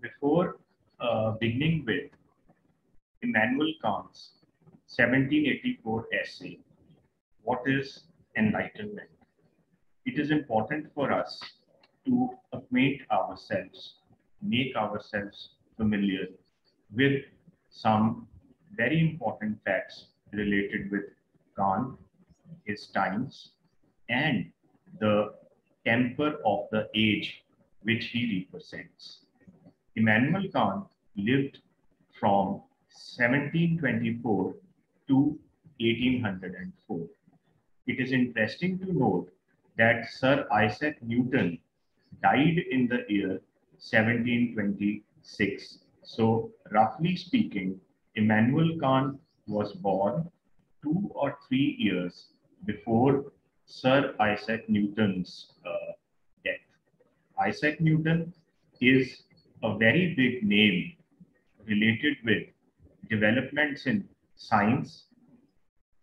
before beginning with Immanuel Kant's 1784 essay, What is Enlightenment? It is important for us to acquaint ourselves, make ourselves familiar with some very important facts related with Kant, his times, and the temper of the age which he represents. Immanuel Kant lived from 1724 to 1804. It is interesting to note that Sir Isaac Newton died in the year 1726. So, roughly speaking, Immanuel Kant was born 2 or 3 years before Sir Isaac Newton's death. Isaac Newton is a very big name related with developments in science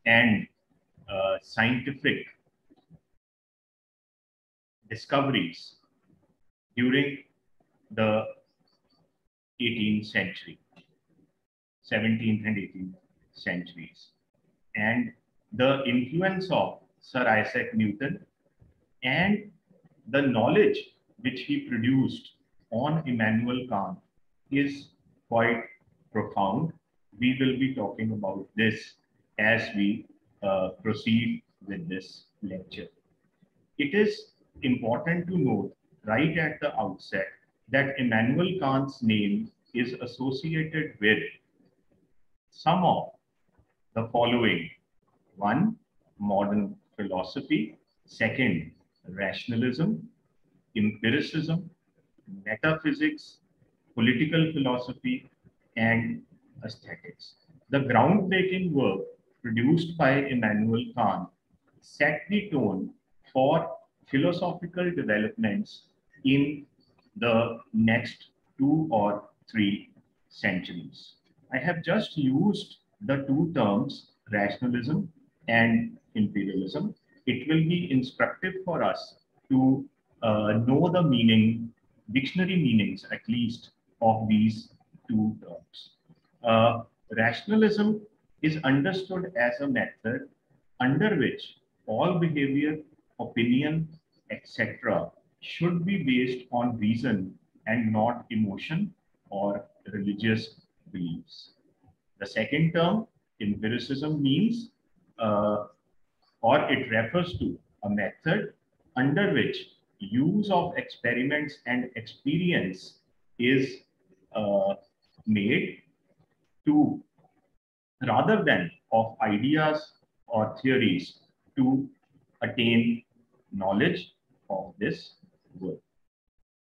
and scientific discoveries during the 18th century, 17th and 18th centuries. And the influence of Sir Isaac Newton and the knowledge which he produced on Immanuel Kant is quite profound. We will be talking about this as we proceed with this lecture. It is important to note right at the outset that Immanuel Kant's name is associated with some of the following. One, modern philosophy. Second, rationalism, empiricism, metaphysics, political philosophy, and aesthetics. The groundbreaking work produced by Immanuel Kant set the tone for philosophical developments in the next 2 or 3 centuries. I have just used the two terms rationalism and imperialism. It will be instructive for us to know the meaning, dictionary meanings at least, of these two terms. Rationalism is understood as a method under which all behavior, opinion, etc. should be based on reason and not emotion or religious beliefs. The second term, empiricism, means or it refers to a method under which use of experiments and experience is made to, rather than of ideas or theories, to attain knowledge of this world.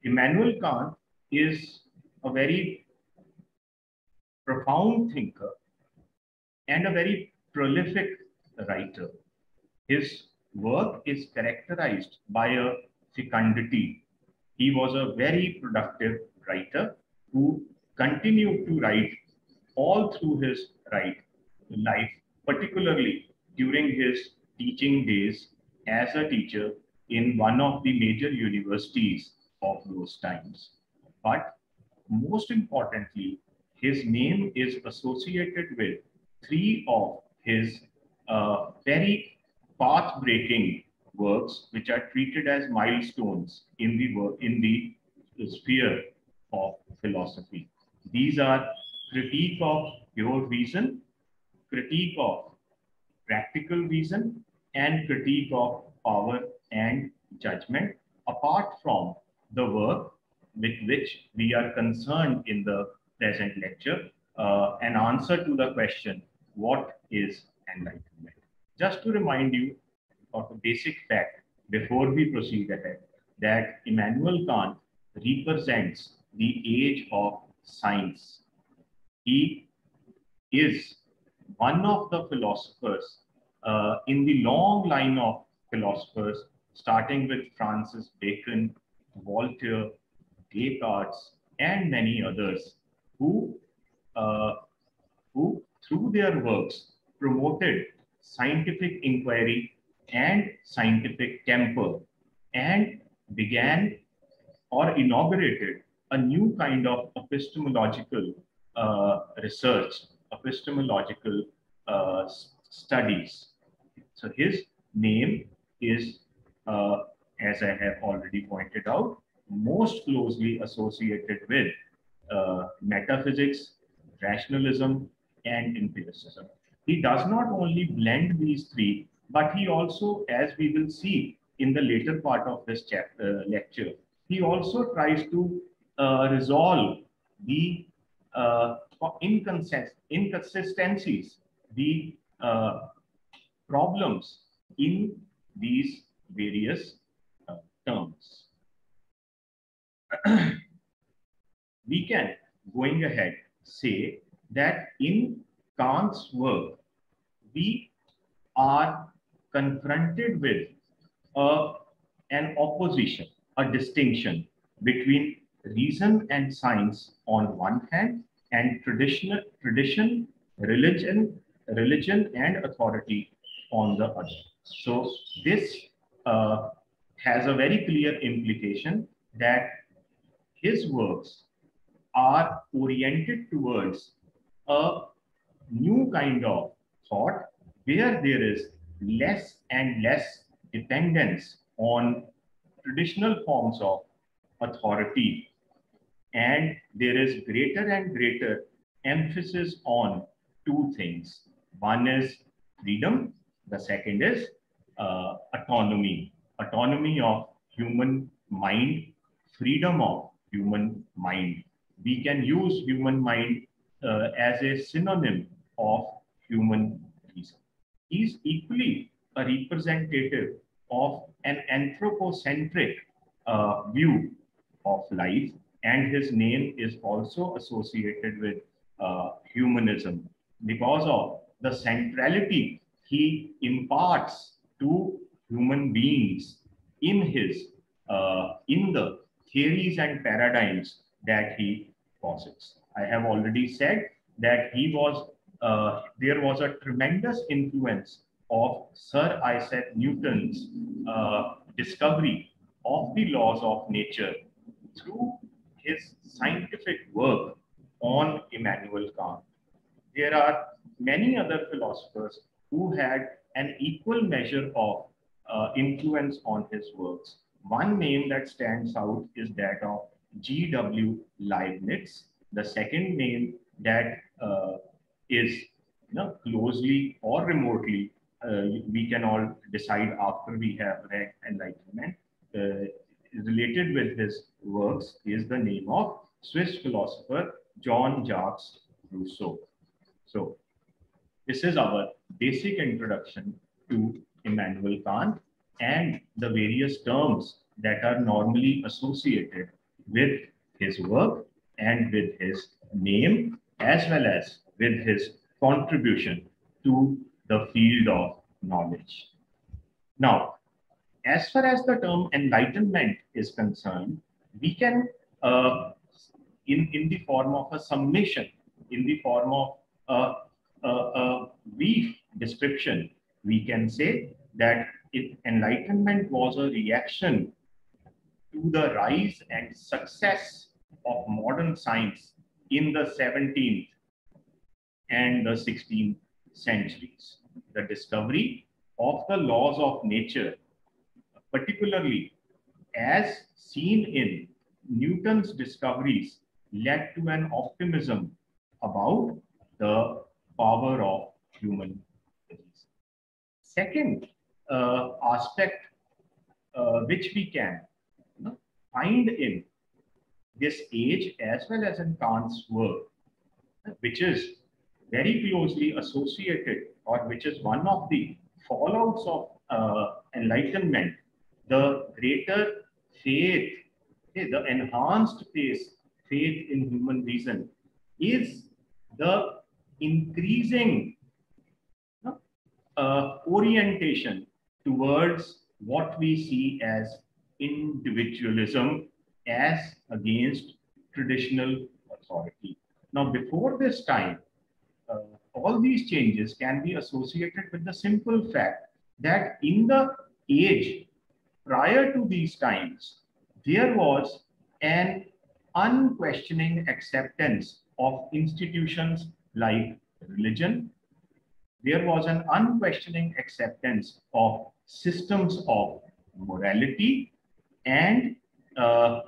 Immanuel Kant is a very profound thinker and a very prolific writer. His work is characterized by a fecundity. He was a very productive writer who continued to write all through his life, particularly during his teaching days as a teacher in one of the major universities of those times. But most importantly, his name is associated with three of his very path-breaking works, which are treated as milestones in the sphere of philosophy. These are critique of pure reason, critique of practical reason, and critique of power and judgment, apart from the work with which we are concerned in the present lecture, an answer to the question, what is enlightenment? Just to remind you of a basic fact before we proceed ahead, that Immanuel Kant represents the age of science. He is one of the philosophers in the long line of philosophers, starting with Francis Bacon, Voltaire, Descartes, and many others, who through their works promoted scientific inquiry and scientific temper, and began or inaugurated a new kind of epistemological research, epistemological studies. So his name is, as I have already pointed out, most closely associated with metaphysics, rationalism, and empiricism. He does not only blend these three, but he also, as we will see in the later part of this lecture, he also tries to resolve the inconsistencies, the problems in these various terms. We can, going ahead, say that in Kant's work, we are confronted with an opposition, a distinction between reason and science on one hand, and tradition, religion and authority on the other. So this has a very clear implication that his works are oriented towards a new kind of thought where there is less and less dependence on traditional forms of authority, and there is greater and greater emphasis on two things. One is freedom, the second is autonomy, autonomy of human mind, freedom of human mind. We can use human mind as a synonym of human reason. He is equally a representative of an anthropocentric view of life, and his name is also associated with humanism because of the centrality he imparts to human beings in his in the theories and paradigms that he posits. I have already said that he was there was a tremendous influence of Sir Isaac Newton's discovery of the laws of nature through his scientific work on Immanuel Kant. There are many other philosophers who had an equal measure of influence on his works. One name that stands out is that of G.W. Leibniz. The second name that is closely or remotely, we can all decide after we have read Enlightenment, related with his works is the name of Swiss philosopher Jean-Jacques Rousseau. So this is our basic introduction to Immanuel Kant and the various terms that are normally associated with his work and with his name, as well as with his contribution to the field of knowledge. Now, as far as the term enlightenment is concerned, we can, in the form of a summation, in the form of a brief description, we can say that enlightenment was a reaction to the rise and success of modern science in the 17th and the 16th centuries. The discovery of the laws of nature, particularly as seen in Newton's discoveries, led to an optimism about the power of human reason. Second aspect which we can find in this age as well as in Kant's work, which is very closely associated, or which is one of the fallouts of enlightenment, the greater faith, the enhanced faith in human reason, is the increasing orientation towards what we see as individualism as against traditional authority. Now, before this time, all these changes can be associated with the simple fact that in the age prior to these times, there was an unquestioning acceptance of institutions like religion. There was an unquestioning acceptance of systems of morality, and uh,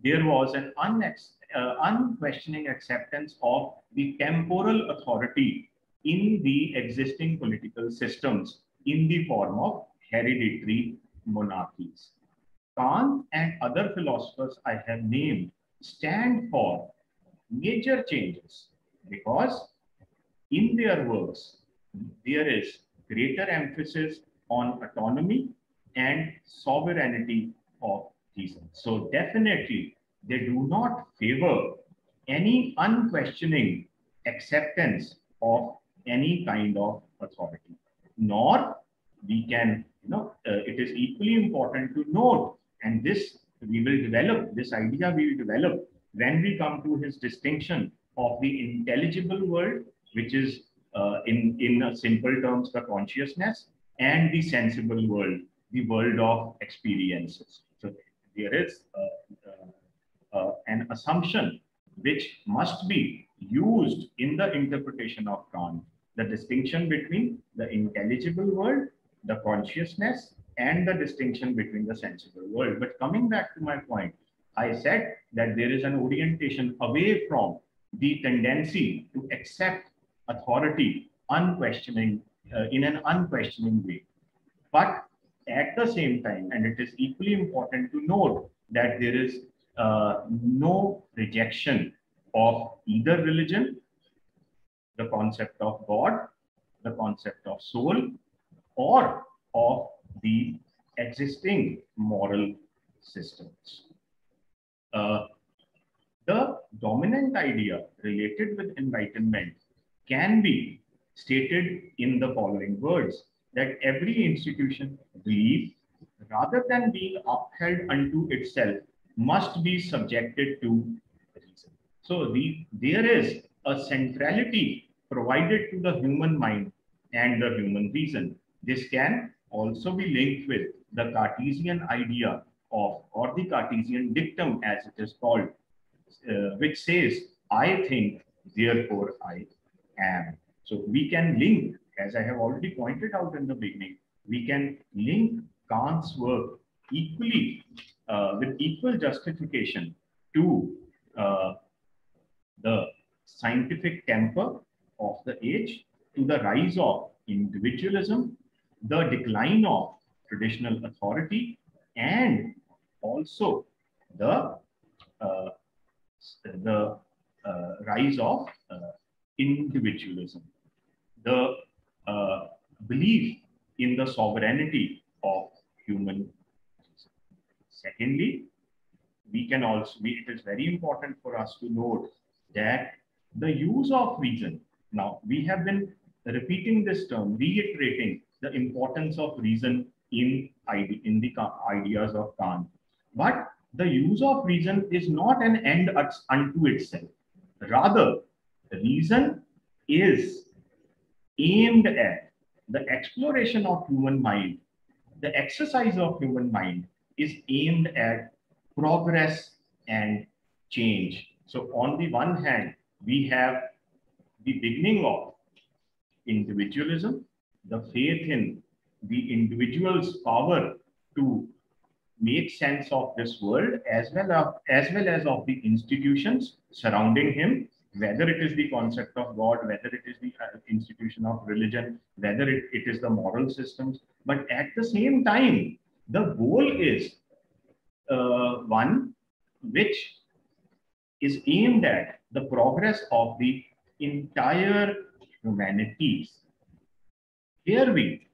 there was an unquestioning acceptance of the temporal authority in the existing political systems in the form of hereditary monarchies. Kant and other philosophers I have named stand for major changes because in their works there is greater emphasis on autonomy and sovereignty of reason. So definitely they do not favor any unquestioning acceptance of any kind of authority, nor we can, it is equally important to note, and this we will develop, this idea we will develop when we come to his distinction of the intelligible world, which is in simple terms the consciousness, and the sensible world, the world of experiences. So there is an assumption which must be used in the interpretation of Kant, the distinction between the intelligible world, the consciousness, and the distinction between the sensible world. But coming back to my point, I said that there is an orientation away from the tendency to accept authority unquestioning in an unquestioning way. But at the same time, and it is equally important to note that there is no rejection of either religion, the concept of God, the concept of soul, or of the existing moral systems. Uh, the dominant idea related with enlightenment can be stated in the following words, that every institution, belief, rather than being upheld unto itself, must be subjected to reason. So there is a centrality provided to the human mind and the human reason. This can also be linked with the Cartesian idea of, or the Cartesian dictum as it is called, which says, I think, therefore I am. So we can link, as I have already pointed out in the beginning, we can link Kant's work equally, with equal justification to the scientific temper of the age, to the rise of individualism, the decline of traditional authority, and also the uh, rise of individualism, the belief in the sovereignty of human. Secondly, we can also, it is very important for us to note that the use of reason, now we have been repeating this term, reiterating the importance of reason in the ideas of Kant. But the use of reason is not an end unto itself. Rather, reason is aimed at the exploration of human mind. The exercise of human mind is aimed at progress and change. So on the one hand, we have the beginning of individualism, the faith in the individual's power to make sense of this world, as well as of the institutions surrounding him, whether it is the concept of God, whether it is the institution of religion, whether it is the moral systems. But at the same time, the goal is one which is aimed at the progress of the entire humanities. Here we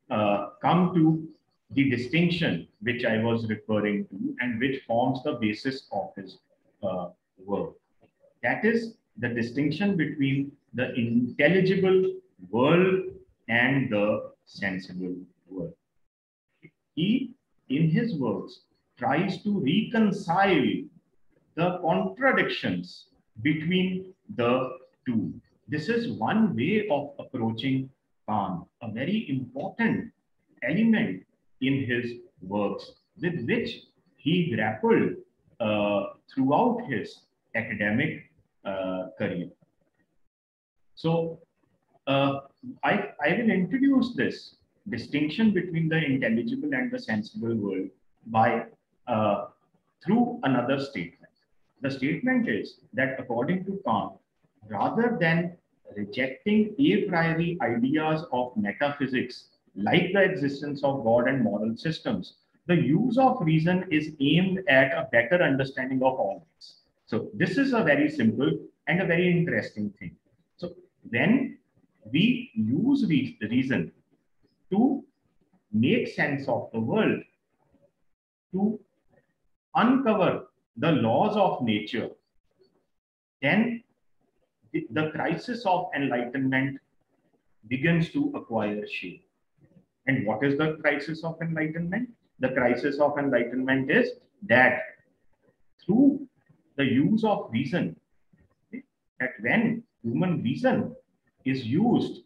come to the distinction which I was referring to and which forms the basis of his work. That is the distinction between the intelligible world and the sensible world. He, in his works, tries to reconcile the contradictions between the two. This is one way of approaching Kant, a very important element in his works with which he grappled throughout his academic career. So I will introduce this distinction between the intelligible and the sensible world by through another statement. The statement is that according to Kant, rather than rejecting a priori ideas of metaphysics like the existence of God and moral systems, the use of reason is aimed at a better understanding of all this. So this is a very simple and a very interesting thing. So when we use reason to make sense of the world, to uncover the laws of nature, then the crisis of enlightenment begins to acquire shape. And what is the crisis of enlightenment? The crisis of enlightenment is that through the use of reason, that when human reason is used,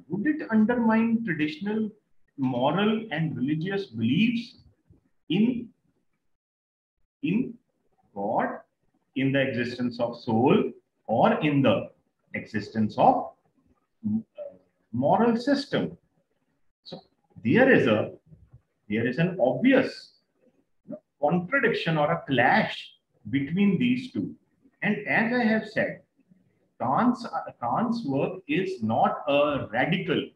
would it undermine traditional moral and religious beliefs in God, in the existence of soul, or in the existence of moral system? So there is an obvious contradiction or a clash between these two. And as I have said, Kant's work is not a radical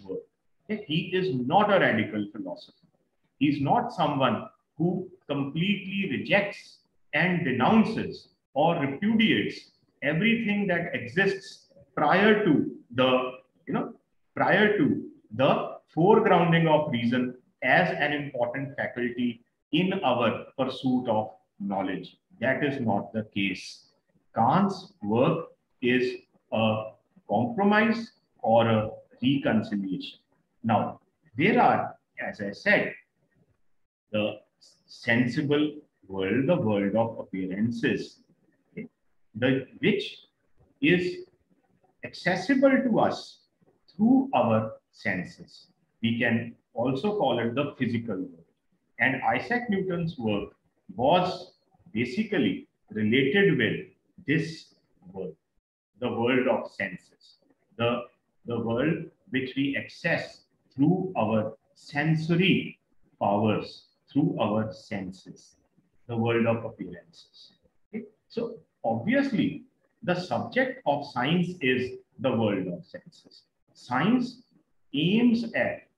work. He is not a radical philosopher. He is not someone who completely rejects and denounces or repudiates everything that exists prior to the foregrounding of reason as an important faculty in our pursuit of knowledge. That is not the case. Kant's work is a compromise or a reconciliation. Now, there are, as I said, the sensible world, the world of appearances, which is accessible to us through our senses. We can also call it the physical world. And Isaac Newton's work was basically related with this world, the world of senses, the world which we access through our sensory powers, through our senses, the world of appearances. Okay? So obviously, the subject of science is the world of senses. Science aims at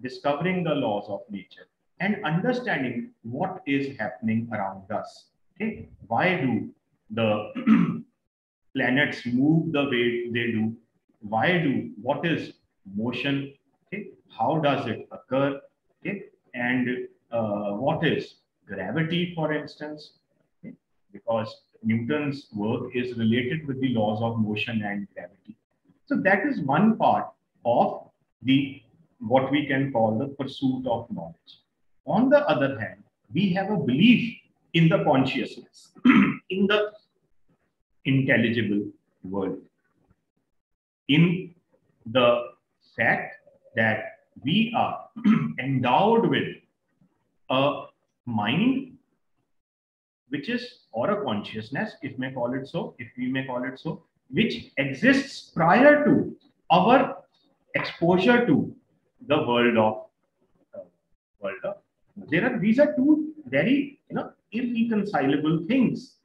discovering the laws of nature and understanding what is happening around us. Okay? Why do the planets move the way they do? What is motion? Okay? How does it occur? Okay? And what is gravity, for instance? Okay? Because Newton's work is related with the laws of motion and gravity. So that is one part of the what we can call the pursuit of knowledge. On the other hand, we have a belief in the consciousness, in the intelligible world, in the fact that we are endowed with a mind which is, or a consciousness, if we may call it so, which exists prior to our exposure to the world of these are two very irreconcilable things.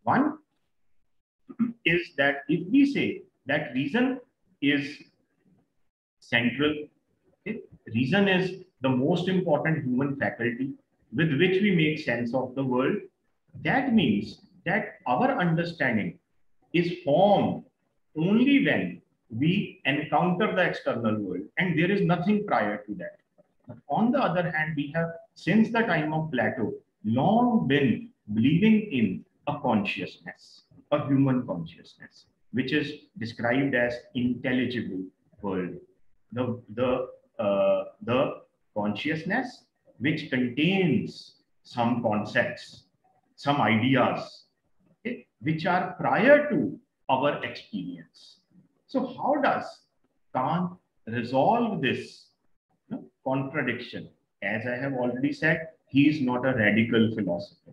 One is that if we say that reason is central, okay, reason is the most important human faculty with which we make sense of the world, that means that our understanding is formed only when we encounter the external world, and there is nothing prior to that. But on the other hand, we have, since the time of Plato, long been believing in a consciousness, a human consciousness, which is described as intelligible world. The consciousness which contains some concepts, some ideas, okay, which are prior to our experience. So how does Kant resolve this contradiction? As I have already said, he is not a radical philosopher.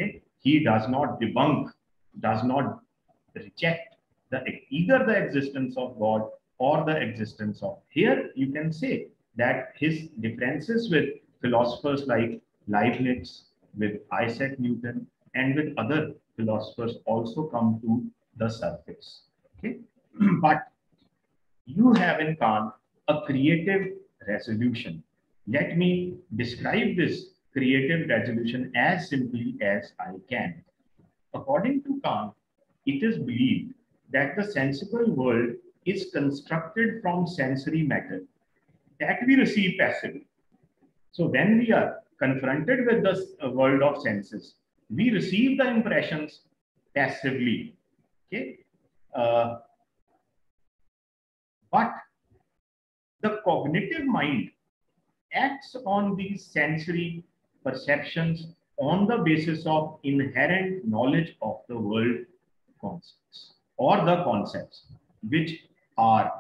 Okay? He does not debunk, does not reject either the existence of God or the existence of. Here you can say that his differences with philosophers like Leibniz, with Isaac Newton, and with other philosophers also come to the surface. Okay, but you have in Kant a creative resolution. Let me describe this creative resolution as simply as I can. According to Kant, it is believed that the sensible world is constructed from sensory matter that we receive passively. So when we are confronted with the world of senses, we receive the impressions passively. Okay, uh, but the cognitive mind acts on these sensory perceptions on the basis of inherent knowledge of the world concepts or the concepts which are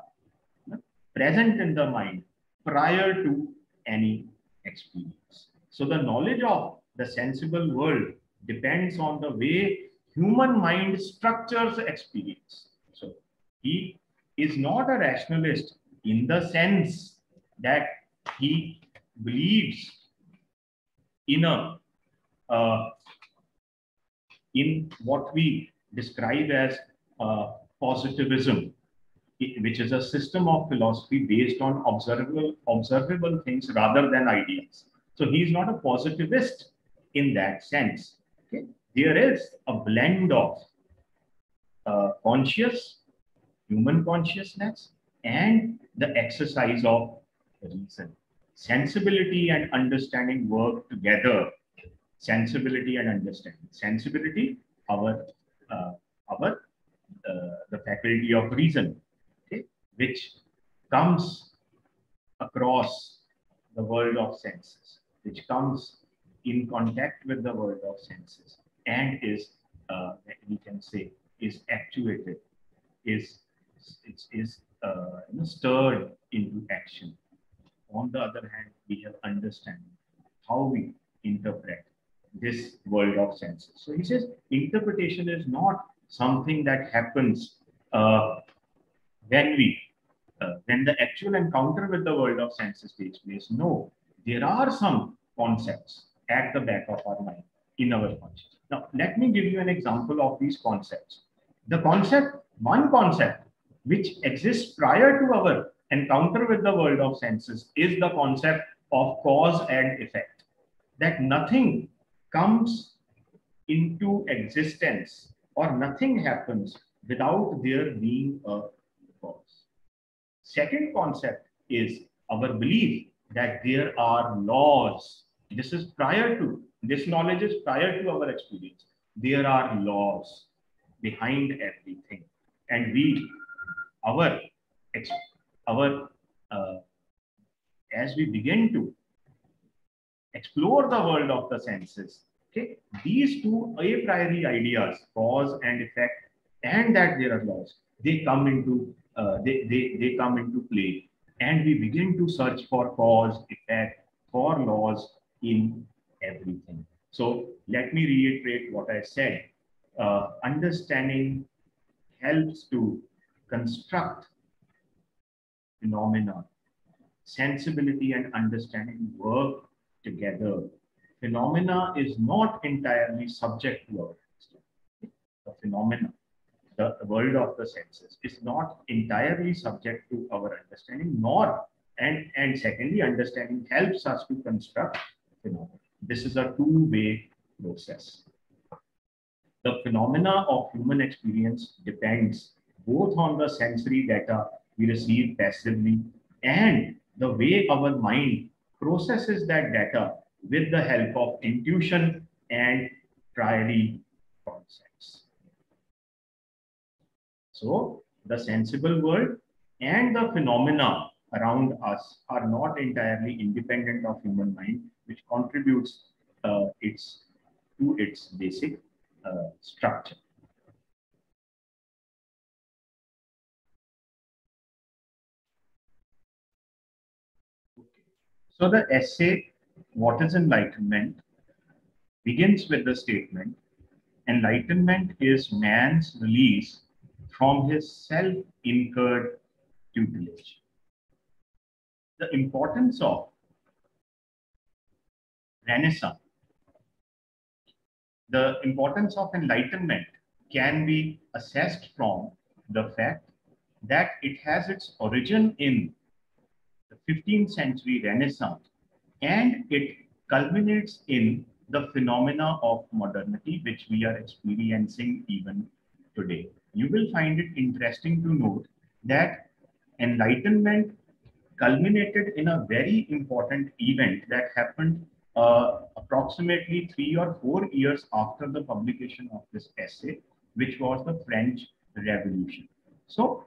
present in the mind prior to any experience. So the knowledge of the sensible world depends on the way human mind structures experience. So he is not a rationalist in the sense that he believes in a uh, in what we describe as positivism, which is a system of philosophy based on observable things rather than ideas. So he's not a positivist in that sense. Okay? There is a blend of conscious, human consciousness, and the exercise of reason. Sensibility and understanding work together. Sensibility and understanding. Sensibility, uh, our the faculty of reason, okay, which comes across the world of senses, which comes in contact with the world of senses, and is we can say is actuated, is stirred into action. On the other hand, we have understanding how we interpret this world of senses. So he says interpretation is not something that happens uh, when we when the actual encounter with the world of senses takes place. No, there are some concepts at the back of our mind in our conscious. Now, let me give you an example of these concepts. The concept, one concept which exists prior to our encounter with the world of senses is the concept of cause and effect. That nothing comes into existence or nothing happens without there being a cause. Second concept is our belief that there are laws. This is prior to, this knowledge is prior to our experience. There are laws behind everything. And our, our, uh, as we begin to explore the world of the senses, okay, these two a priori ideas, cause and effect, and that there are laws, they come into they come into play, and we begin to search for cause, effect, for laws in everything. So let me reiterate what I said. Understanding helps to construct phenomena. Sensibility and understanding work together. Phenomena is not entirely subject to our understanding. The phenomena, the world of the senses, is not entirely subject to our understanding, nor, and secondly, understanding helps us to construct phenomena. This is a two-way process. The phenomena of human experience depends both on the sensory data we receive passively and the way our mind processes that data with the help of intuition and priori concepts. So the sensible world and the phenomena around us are not entirely independent of human mind, which contributes to its basic structure. So the essay, What is Enlightenment, begins with the statement enlightenment is man's release from his self-incurred tutelage. The importance of Renaissance, the importance of enlightenment can be assessed from the fact that it has its origin in the 15th century Renaissance, and it culminates in the phenomena of modernity which we are experiencing even today. You will find it interesting to note that enlightenment culminated in a very important event that happened approximately 3 or 4 years after the publication of this essay, which was the French Revolution. So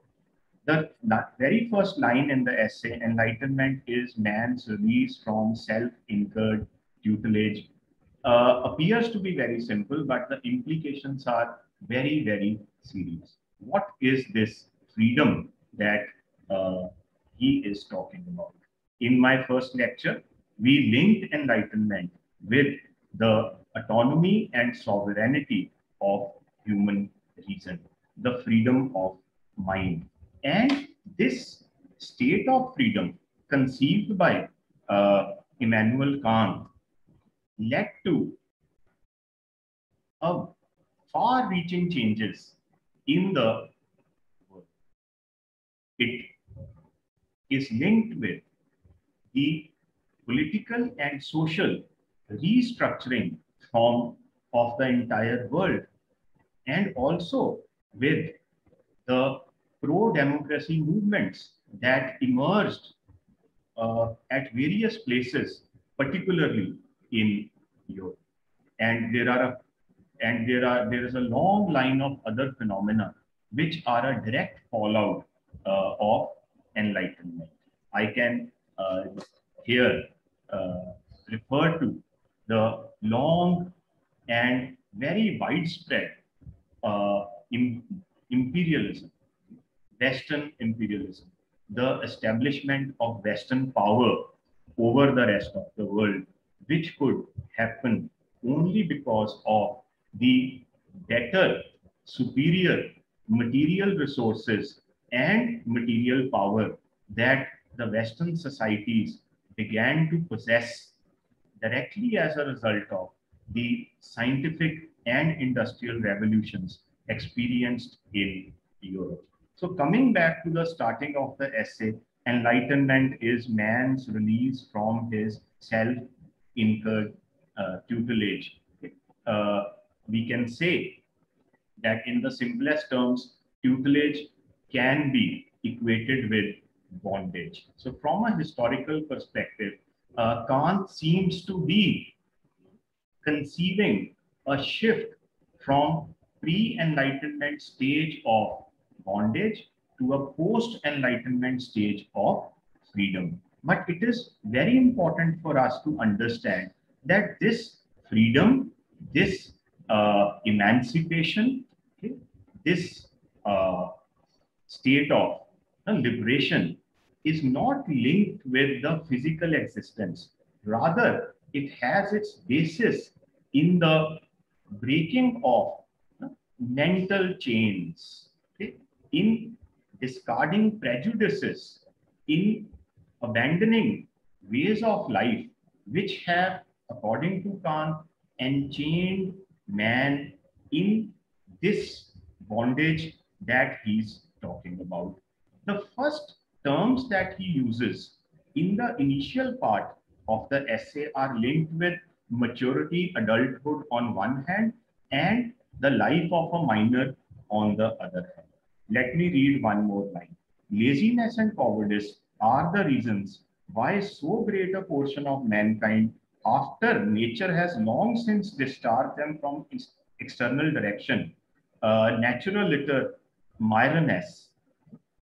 the very first line in the essay, enlightenment is man's release from self-incurred tutelage, appears to be very simple, but the implications are very, very serious. What is this freedom that he is talking about? In my first lecture, we linked enlightenment with the autonomy and sovereignty of human reason, the freedom of mind. And this state of freedom, conceived by Immanuel Kant, led to a far-reaching changes in the world. It is linked with the political and social restructuring of the entire world, and also with the pro-democracy movements that emerged at various places, particularly in Europe. And there is a long line of other phenomena which are a direct fallout of enlightenment. I can here refer to the long and very widespread imperialism, Western imperialism, the establishment of Western power over the rest of the world, which could happen only because of the better, superior material resources and material power that the Western societies began to possess directly as a result of the scientific and industrial revolutions experienced in Europe. So coming back to the starting of the essay, enlightenment is man's release from his self-incurred tutelage. We can say that in the simplest terms, tutelage can be equated with bondage. So from a historical perspective, Kant seems to be conceiving a shift from pre-enlightenment stage of bondage to a post-enlightenment stage of freedom. But it is very important for us to understand that this freedom, this emancipation, okay, this state of liberation is not linked with the physical existence. Rather, it has its basis in the breaking of mental chains, okay, in discarding prejudices, in abandoning ways of life which have, according to Kant, enchained man in this bondage that he's talking about. The first terms that he uses in the initial part of the essay are linked with maturity, adulthood on one hand, and the life of a minor on the other hand. Let me read one more line. Laziness and cowardice are the reasons why so great a portion of mankind, after nature has long since discharged them from external direction, natural litter, myroness,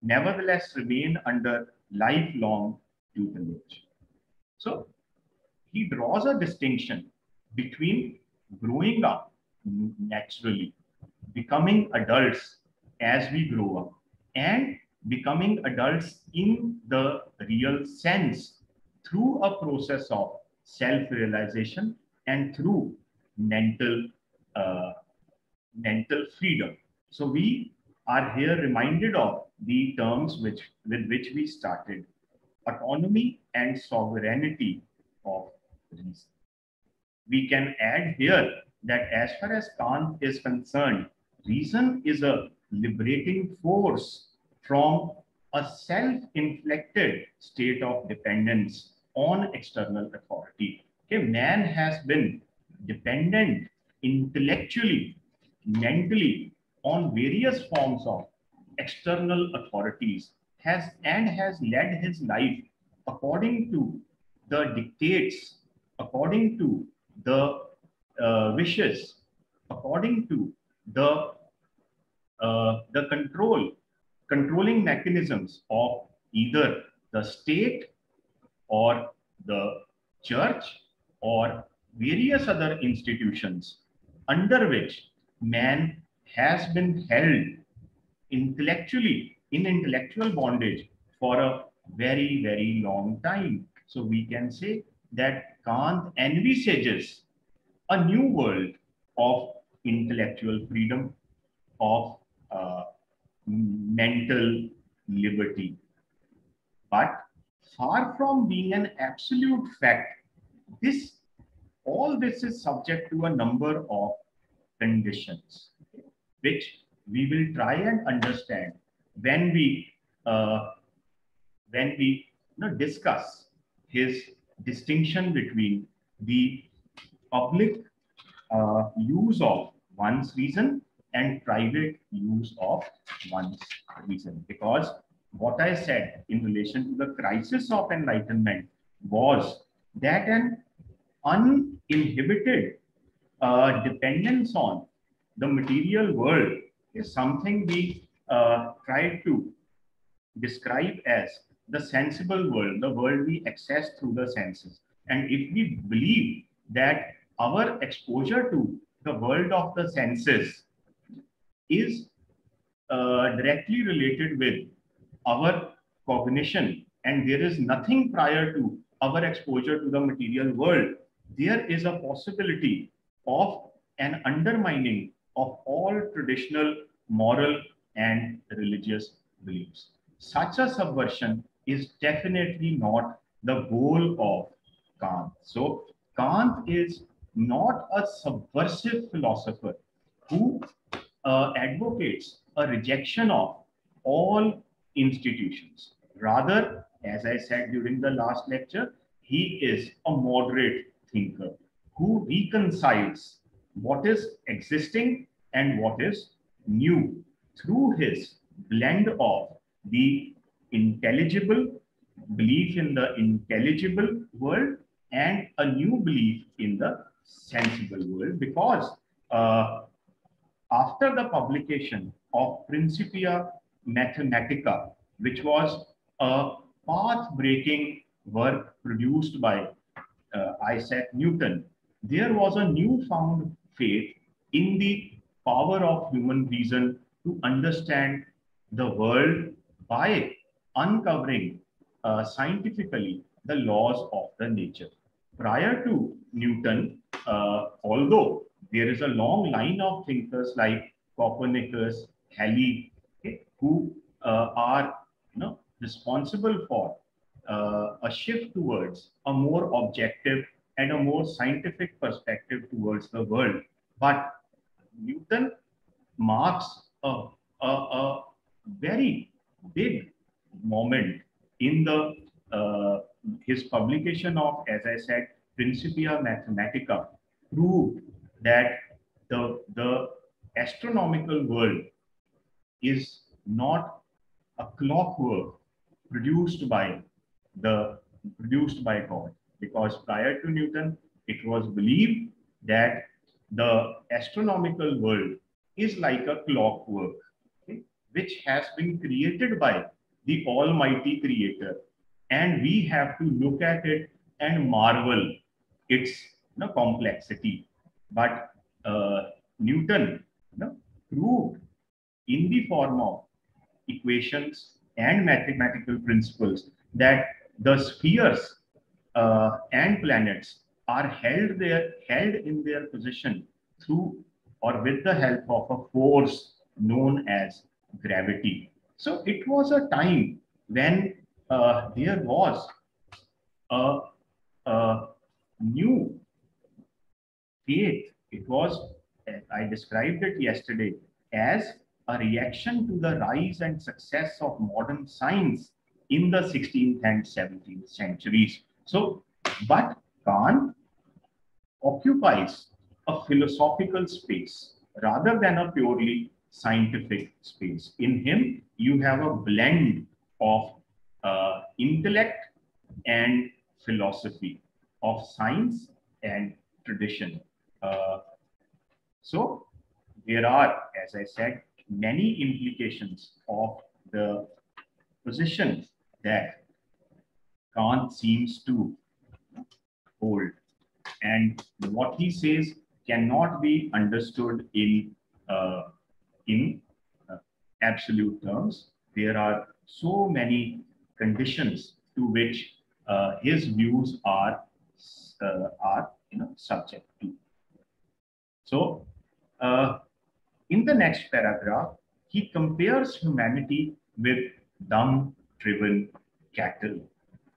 nevertheless remain under lifelong tutelage. So he draws a distinction between growing up naturally, becoming adults as we grow up, and becoming adults in the real sense through a process of self-realization and through mental mental freedom. So we are here reminded of the terms with which we started: autonomy and sovereignty of reason. We can add here that as far as Kant is concerned, reason is a liberating force from a self-inflicted state of dependence on external authority. Okay, man has been dependent intellectually, mentally on various forms of external authorities, has led his life according to the dictates, according to the wishes, according to the controlling mechanisms of either the state or the church or various other institutions under which man has been held intellectually in intellectual bondage for a very, very long time. So we can say that Kant envisages a new world of intellectual freedom, of mental liberty. But far from being an absolute fact, this all this is subject to a number of conditions, which we will try and understand when we uh, discuss his distinction between the public use of one's reason and private use of one's reason. Because what I said in relation to the crisis of enlightenment was that an uninhibited dependence on the material world is something we try to describe as the sensible world, the world we access through the senses. And if we believe that our exposure to the world of the senses is directly related with our cognition, and there is nothing prior to our exposure to the material world, there is a possibility of an undermining of all traditional moral and religious beliefs. Such a subversion is definitely not the goal of Kant. So Kant is not a subversive philosopher who advocates a rejection of all institutions. Rather, as I said during the last lecture, he is a moderate thinker who reconciles what is existing and what is new through his blend of the intelligible belief in the intelligible world and a new belief in the sensible world. Because after the publication of Principia Mathematica, which was a path-breaking work produced by Isaac Newton, there was a newfound faith in the power of human reason to understand the world by uncovering scientifically the laws of the nature. Prior to Newton, although there is a long line of thinkers like Copernicus, Halley, okay, who are responsible for a shift towards a more objective and a more scientific perspective towards the world. But Newton marks a very big moment in the his publication of, as I said, Principia Mathematica, proved that the astronomical world is not a clockwork produced by God. Because prior to Newton, it was believed that the astronomical world is like a clockwork, okay, which has been created by the Almighty Creator, and we have to look at it and marvel its complexity. But Newton proved in the form of equations and mathematical principles that the spheres and planets are held in their position through or with the help of a force known as gravity. So it was a time when there was a, a new faith. It was, I described it yesterday, as a reaction to the rise and success of modern science in the 16th and 17th centuries. So, but Kant occupies a philosophical space rather than a purely scientific space. In him, you have a blend of intellect and philosophy, of science and tradition. Uh, so there are, as I said, many implications of the position that Kant seems to hold. And what he says cannot be understood uh, in absolute terms. There are so many conditions to which his views are subject to. So, in the next paragraph, he compares humanity with dumb-driven cattle.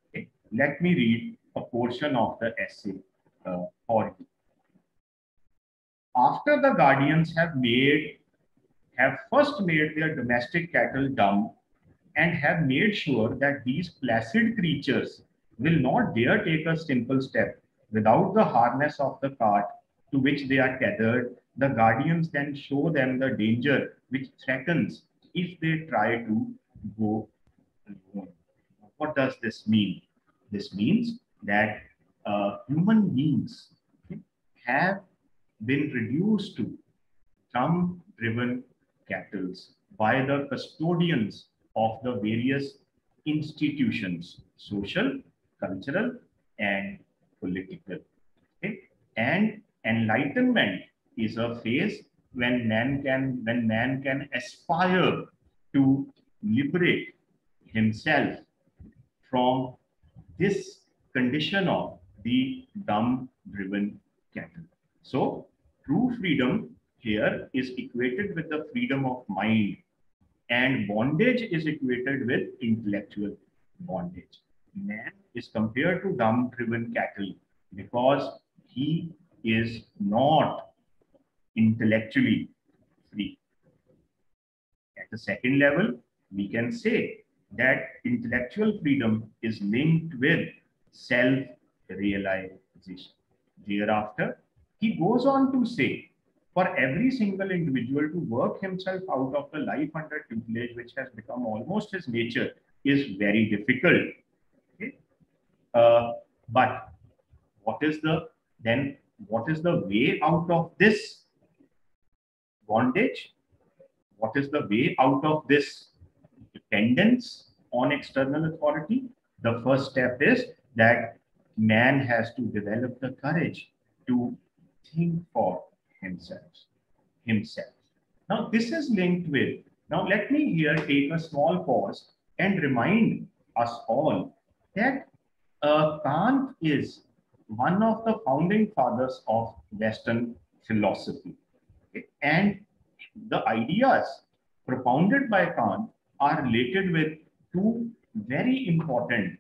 Okay. Let me read a portion of the essay for you. After the guardians have first made their domestic cattle dumb and have made sure that these placid creatures will not dare take a simple step without the harness of the cart to which they are tethered, the guardians then show them the danger which threatens if they try to go alone. What does this mean? This means that human beings have been reduced to thumb-driven cattle by the custodians of the various institutions, social, cultural, and political. Okay? And enlightenment is a phase when man can aspire to liberate himself from this condition of the dumb-driven cattle. So, true freedom here is equated with the freedom of mind, and bondage is equated with intellectual bondage. Man is compared to dumb-driven cattle because he is not intellectually free. At the second level, we can say that intellectual freedom is linked with self-realization. Thereafter, he goes on to say, for every single individual to work himself out of the life under tutelage, which has become almost his nature, is very difficult. Okay? But what is the way out of this bondage? What is the way out of this dependence on external authority? The first step is that man has to develop the courage to think for himself. Now, this is linked with, now let me here take a small pause and remind us all that Kant is one of the founding fathers of Western philosophy. Okay? And the ideas propounded by Kant are related with two very important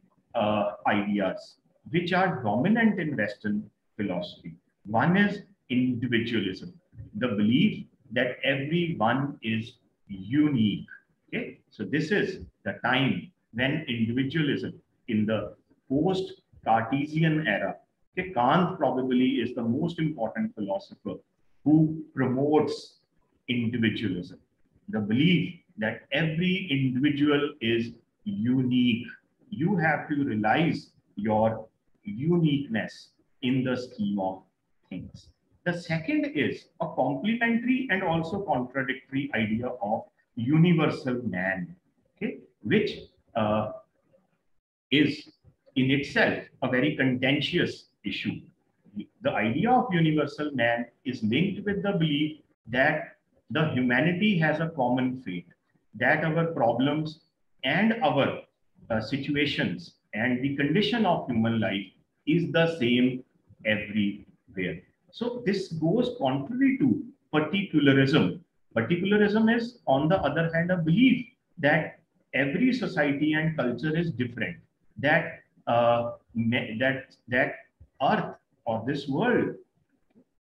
ideas which are dominant in Western philosophy. One is individualism, the belief that everyone is unique. Okay, so this is the time when individualism in the post-Cartesian era. Okay, Kant probably is the most important philosopher who promotes individualism, the belief that every individual is unique. You have to realize your uniqueness in the scheme of things. The second is a complementary and also contradictory idea of universal man, okay, which is in itself a very contentious issue. The idea of universal man is linked with the belief that the humanity has a common fate, that our problems and our situations and the condition of human life is the same everywhere. So this goes contrary to particularism. Particularism is, on the other hand, a belief that every society and culture is different, that that earth or this world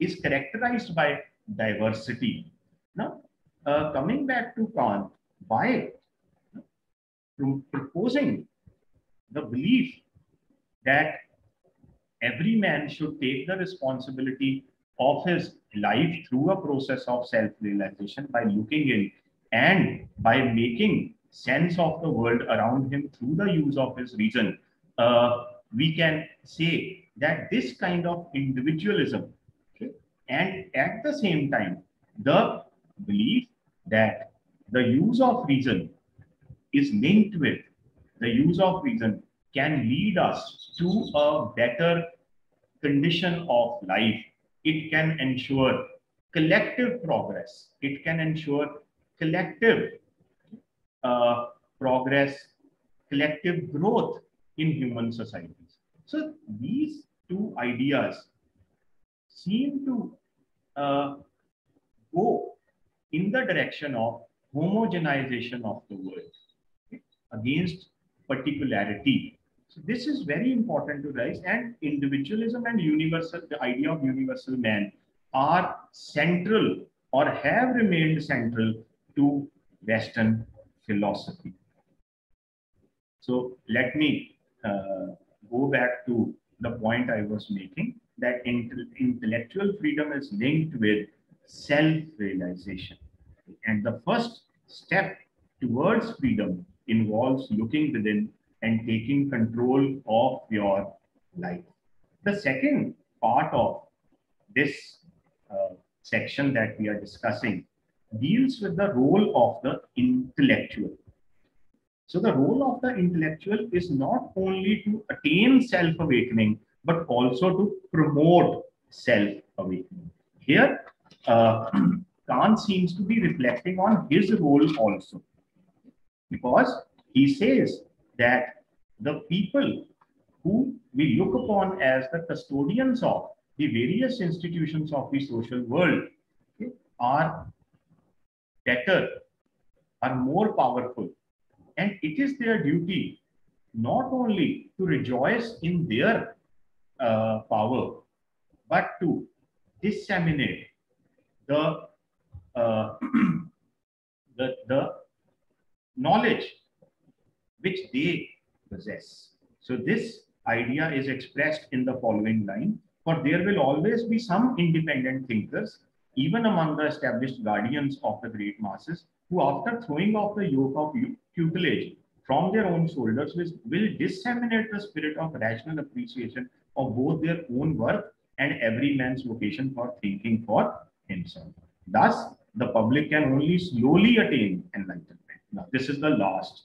is characterized by diversity. Now, coming back to Kant, by proposing the belief that every man should take the responsibility of his life through a process of self-realization by looking in and by making sense of the world around him through the use of his reason, we can say that this kind of individualism, okay, and at the same time, the belief that the use of reason is linked with the use of reason can lead us to a better condition of life. It can ensure collective progress. It can ensure collective progress, collective growth in human societies. So these two ideas seem to go in the direction of homogenization of the world, okay, against particularity. So this is very important to realize, and individualism and universal, the idea of universal man, are central or have remained central to Western philosophy. So let me go back to the point I was making, that intellectual freedom is linked with self-realization. And the first step towards freedom involves looking within and taking control of your life. The second part of this section that we are discussing deals with the role of the intellectual. So the role of the intellectual is not only to attain self-awakening, but also to promote self-awakening. Here, Kant seems to be reflecting on his role also, because he says that the people who we look upon as the custodians of the various institutions of the social world, okay, are better, are more powerful, and it is their duty not only to rejoice in their power, but to disseminate the the knowledge which they possess. So this idea is expressed in the following line: for there will always be some independent thinkers, even among the established guardians of the great masses, who, after throwing off the yoke of tutelage from their own shoulders, will disseminate the spirit of rational appreciation of both their own work and every man's vocation for thinking for himself. Thus, the public can only slowly attain enlightenment. Now, this is the last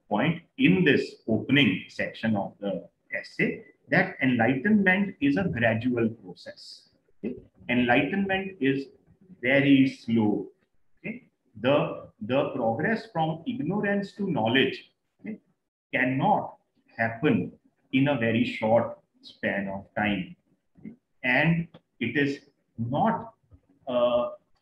point in this opening section of the essay, that enlightenment is a gradual process. Okay? Enlightenment is very slow. Okay? The progress from ignorance to knowledge, okay, cannot happen in a very short span of time. Okay? And it is not,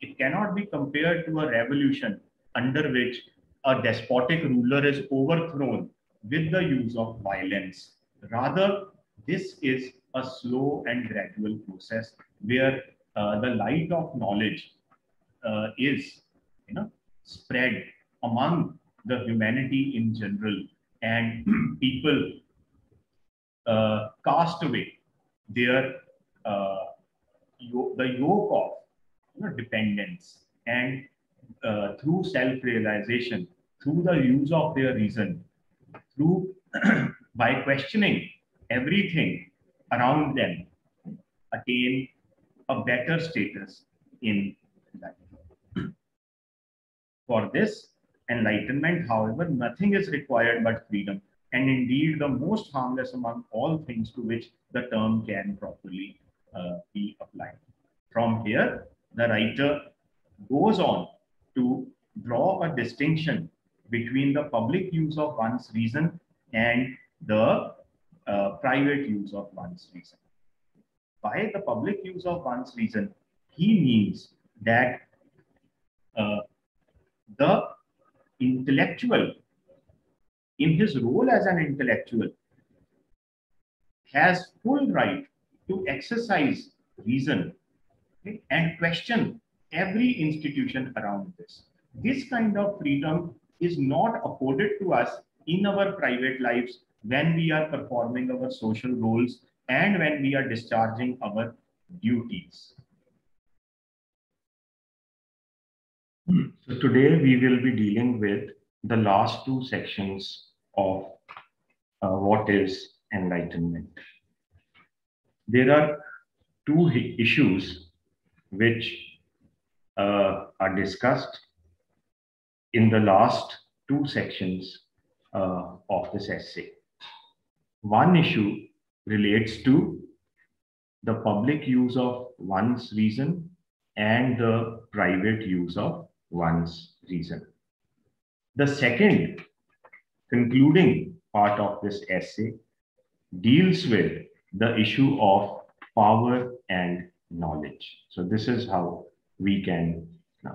it cannot be compared to a revolution under which a despotic ruler is overthrown with the use of violence. Rather, this is a slow and gradual process where the light of knowledge is, spread among the humanity in general, and people cast away their the yoke of dependence, and through self-realization, through the use of their reason, through by questioning everything around them, attain a better status in life. For this enlightenment, however, nothing is required but freedom, and indeed the most harmless among all things to which the term can properly be applied. From here, the writer goes on to draw a distinction between the public use of one's reason and the private use of one's reason. By the public use of one's reason, he means that the intellectual, in his role as an intellectual, has full right to exercise reason, okay, and question every institution around this. This kind of freedom is not afforded to us in our private lives when we are performing our social roles and when we are discharging our duties. So today we will be dealing with the last two sections of what is enlightenment. There are two issues which are discussed in the last two sections of this essay. One issue relates to the public use of one's reason and the private use of one's reason. The second concluding part of this essay deals with the issue of power and knowledge. So this is how we can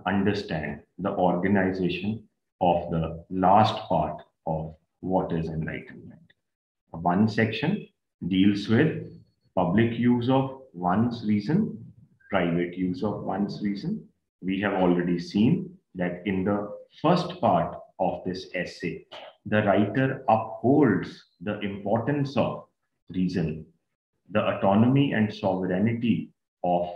understand the organization of the last part of what is enlightenment. One section deals with public use of one's reason, private use of one's reason. We have already seen that in the first part of this essay, the writer upholds the importance of reason, the autonomy and sovereignty of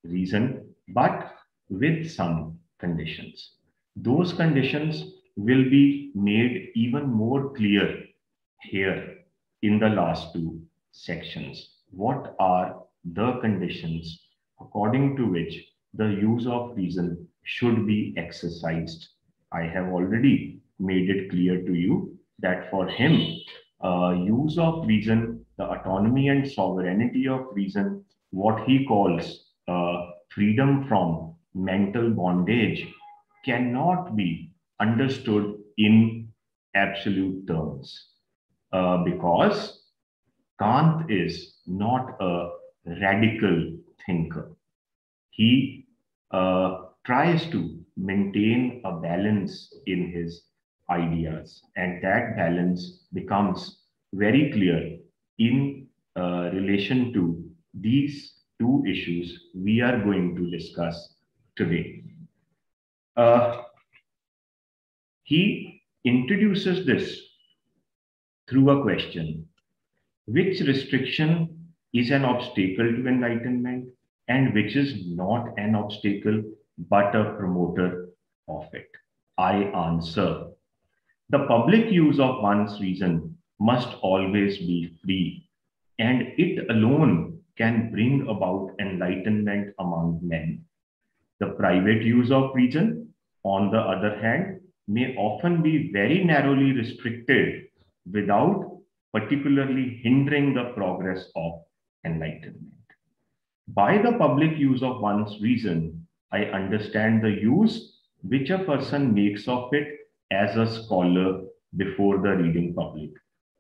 reason, but with some conditions. Those conditions will be made even more clear here in the last two sections. What are the conditions according to which the use of reason should be exercised? I have already made it clear to you that for him, use of reason, the autonomy and sovereignty of reason, what he calls freedom from mental bondage, cannot be understood in absolute terms because Kant is not a radical thinker. He tries to maintain a balance in his ideas, and that balance becomes very clear in relation to these two issues we are going to discuss today. He introduces this through a question: which restriction is an obstacle to enlightenment and which is not an obstacle but a promoter of it? I answer, the public use of one's reason must always be free, and it alone can bring about enlightenment among men. The private use of reason, on the other hand, may often be very narrowly restricted without particularly hindering the progress of enlightenment. By the public use of one's reason, I understand the use which a person makes of it as a scholar before the reading public.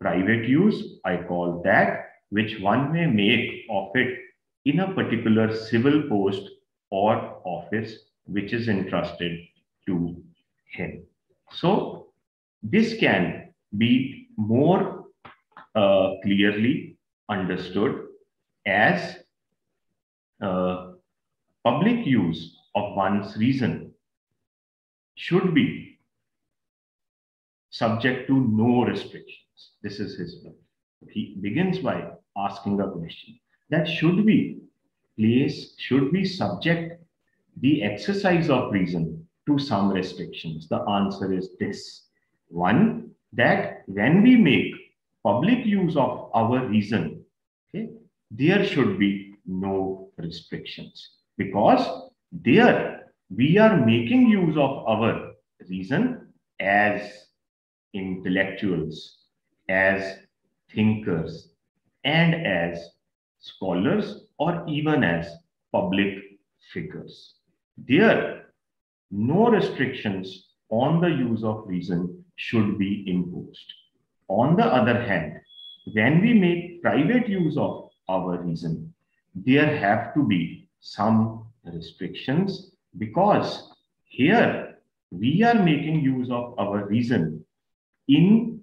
Private use, I call that which one may make of it in a particular civil post or office which is entrusted to him. So this can be more clearly understood as public use of one's reason should be subject to no restrictions. This is his point. He begins by asking a question that should we subject the exercise of reason to some restrictions? The answer is this. One, that when we make public use of our reason, okay, there should be no restrictions, because there we are making use of our reason as intellectuals, as thinkers, and as scholars, or even as public figures. There, no restrictions on the use of reason should be imposed. On the other hand, when we make private use of our reason, there have to be some restrictions because here we are making use of our reason in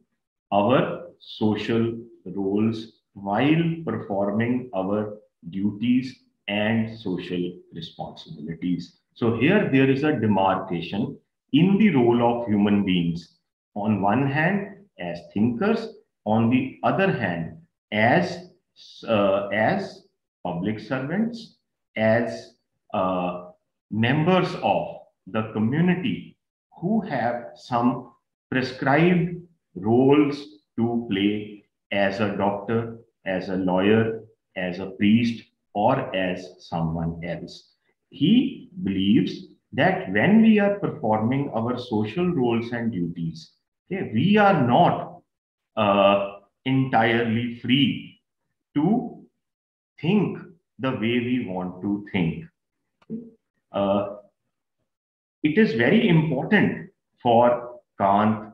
our social roles while performing our duties and social responsibilities. So here there is a demarcation in the role of human beings. On one hand, as thinkers, on the other hand, as public servants, as members of the community who have some prescribed roles to play as a doctor, as a lawyer, as a priest, or as someone else. He believes that when we are performing our social roles and duties, okay, we are not entirely free to think the way we want to think. Uh, it is very important for Kant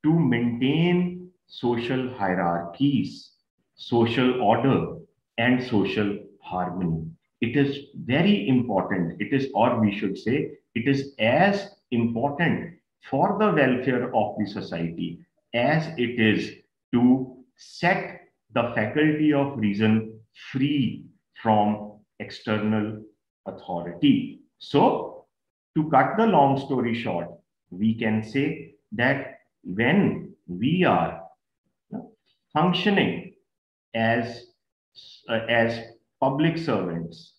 to maintain social hierarchies, social order, and social harmony. It is very important. It is, or we should say, it is as important for the welfare of the society as it is to set the faculty of reason free from external authority. So, to cut the long story short, we can say that when we are functioning as public servants,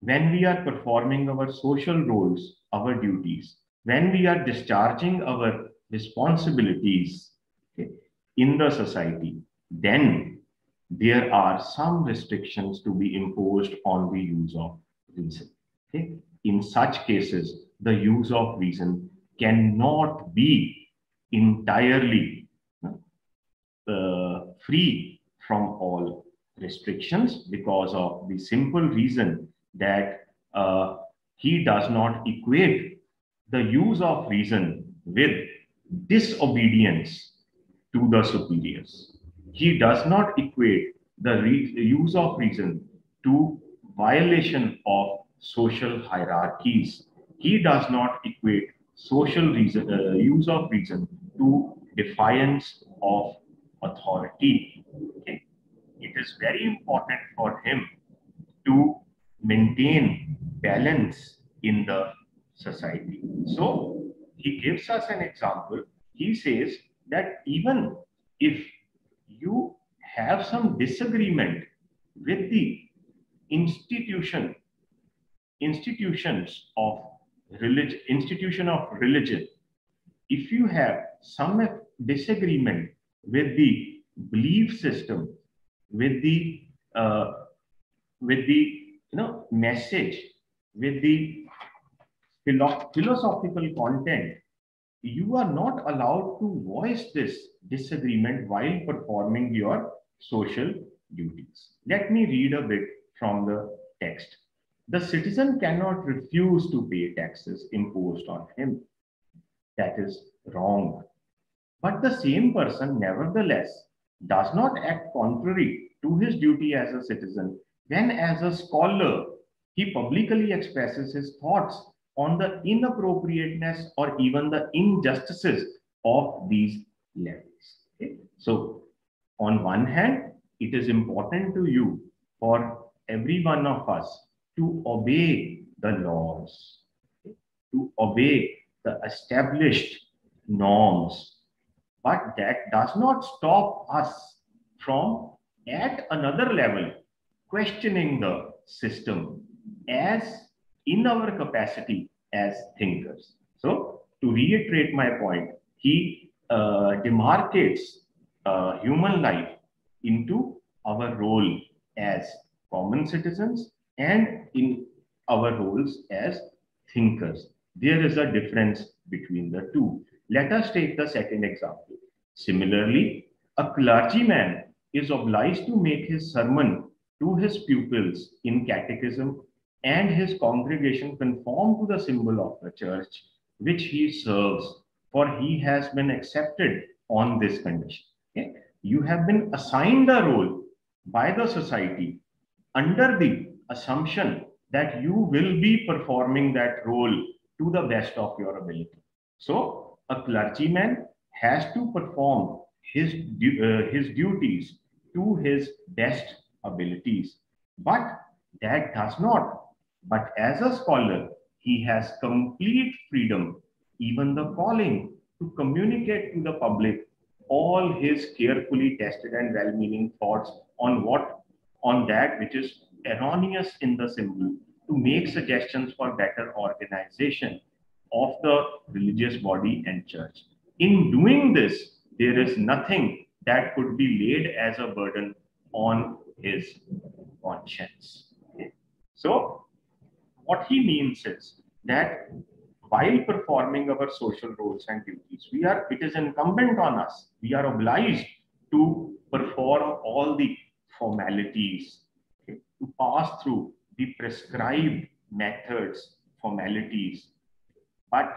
when we are performing our social roles, our duties, when we are discharging our responsibilities, okay, in the society, then there are some restrictions to be imposed on the use of reason. Okay? In such cases, the use of reason cannot be entirely free from all restrictions because of the simple reason that he does not equate the use of reason with disobedience to the superiors. He does not equate the use of reason to violation of social hierarchies. He does not equate social reason, use of reason to defiance of authority. Okay? It is very important for him to maintain balance in the society. So he gives us an example. He says that even if you have some disagreement with the institution, institution of religion, if you have some disagreement with the belief system, with the uh, message, with the philosophical content, you are not allowed to voice this disagreement while performing your social duties. Let me read a bit from the text. The citizen cannot refuse to pay taxes imposed on him. That is wrong. But the same person, nevertheless, does not act contrary to his duty as a citizen when, as a scholar, he publicly expresses his thoughts on the inappropriateness or even the injustices of these levies. Okay? So, on one hand, it is important to you, for every one of us, to obey the laws, okay? To obey the established norms, but that does not stop us from, at another level, questioning the system as in our capacity as thinkers. So, to reiterate my point, he demarcates human life into our role as common citizens and in our roles as thinkers. There is a difference between the two. Let us take the second example. Similarly, a clergyman is obliged to make his sermon to his pupils in catechism and his congregation conform to the symbol of the church which he serves, for he has been accepted on this condition. Okay? You have been assigned a role by the society under the assumption that you will be performing that role to the best of your ability. So a clergyman has to perform his duties to his best abilities. But that does not. But as a scholar, he has complete freedom, even the calling, to communicate to the public all his carefully tested and well-meaning thoughts on that which is erroneous in the symbol, to make suggestions for better organization of the religious body and church. In doing this, there is nothing that could be laid as a burden on his conscience. Okay. So, what he means is that while performing our social roles and duties, it is incumbent on us, we are obliged to perform all the formalities, okay, to pass through the prescribed methods, formalities. But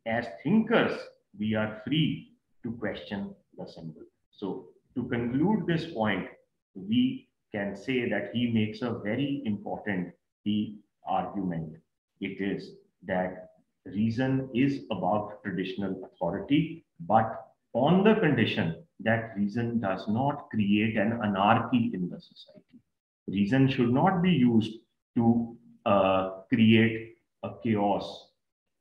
as thinkers, we are free to question the symbol. So to conclude this point, we can say that he makes a very important argument. It is that reason is above traditional authority, but on the condition that reason does not create an anarchy in the society. Reason should not be used to create a chaos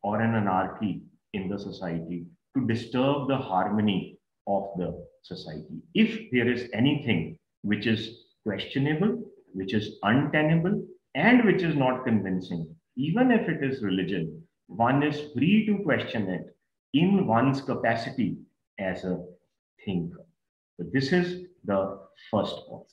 or an anarchy in the society, to disturb the harmony of the society. If there is anything which is questionable, which is untenable, and which is not convincing, even if it is religion, one is free to question it in one's capacity as a thinker. So this is the first point.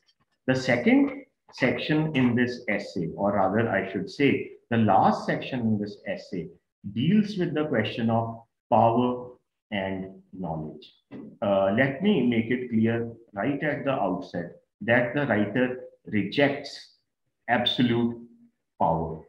The second section in this essay, or rather I should say, the last section in this essay, deals with the question of power and knowledge. Let me make it clear right at the outset that the writer rejects absolute power,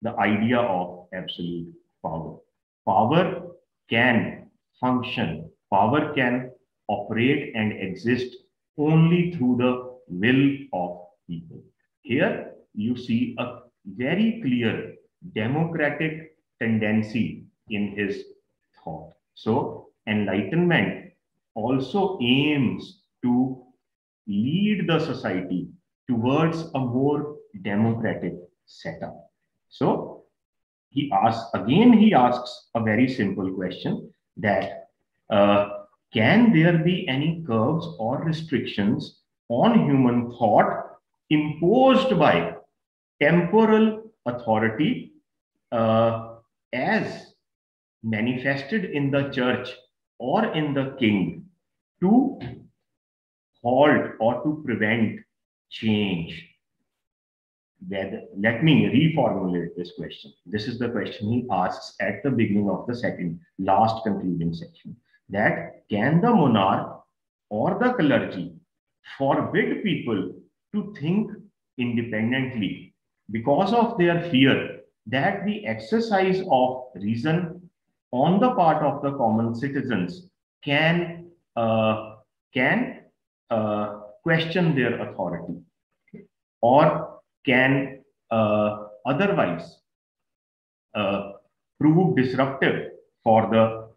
the idea of absolute power. Power can function, power can operate and exist only through the will of people. Here you see a very clear democratic tendency in his thought. So enlightenment also aims to lead the society towards a more democratic setup. So he asks a very simple question that can there be any curbs or restrictions on human thought imposed by temporal authority as manifested in the church or in the king to halt or to prevent change? Let me reformulate this question. This is the question he asks at the beginning of the last concluding section. That can the monarch or the clergy forbid people to think independently because of their fear that the exercise of reason on the part of the common citizens can question their authority, or can otherwise prove disruptive for the